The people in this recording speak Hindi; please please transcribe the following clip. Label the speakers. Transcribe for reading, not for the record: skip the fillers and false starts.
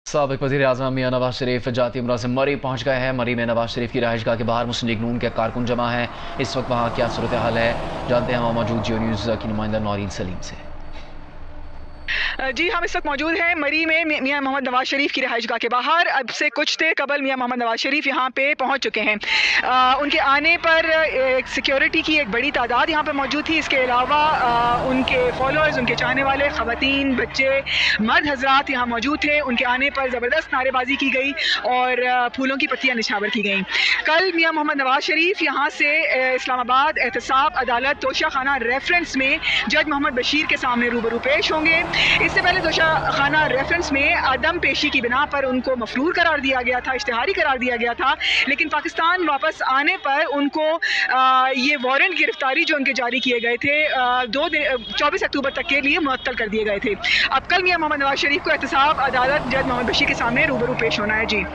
Speaker 1: साबिक वज़ीर-ए-आज़म मियां नवाज शरीफ जाती उम्रा से मरी पहुंच गए हैं। मरी में नवाज शरीफ की रहायशगाह के बाहर मुस्लिम लीग नून के कारकुन जमा हैं। इस वक्त वहां क्या सूरत हाल है, जानते हैं हमारे मौजूद जियो न्यूज़ की नुमाइंदा नौरीन सलीम से।
Speaker 2: जी, हम इस वक्त मौजूद हैं मरी में मियां मोहम्मद नवाज शरीफ की रहायशगाह के बाहर। अब से कुछ देर कबल मियां मोहम्मद नवाज शरीफ यहाँ पे पहुँच चुके हैं। उनके आने पर सिक्योरिटी की एक बड़ी तादाद यहाँ पे मौजूद थी। इसके अलावा उनके फॉलोअर्स, उनके चाहने वाले ख़वातीन, बच्चे, मर्द हजरात यहाँ मौजूद थे। उनके आने पर ज़बरदस्त नारेबाजी की गई और फूलों की पत्तियाँ निछावर की गईं। कल मियां मोहम्मद नवाज शरीफ यहाँ से इस्लामाबाद एहतसाब अदालत तोशा खाना रेफरेंस में जज मोहम्मद बशीर के सामने रूबरू पेश होंगे। इससे पहले तोशा खाना रेफरेंस में अदम पेशी की बिना पर उनको मफरूर करार दिया गया था, इश्तिहारी करार दिया गया था, लेकिन पाकिस्तान वापस आने पर उनको ये वारंट गिरफ्तारी जो उनके जारी किए गए थे 24 अक्टूबर तक के लिए मुअत्तल कर दिए गए थे। अब कल मियां मोहम्मद नवाज शरीफ को एहतसाब अदालत जज मोहम्मद बशीर के सामने रूबरू पेश होना है। जी।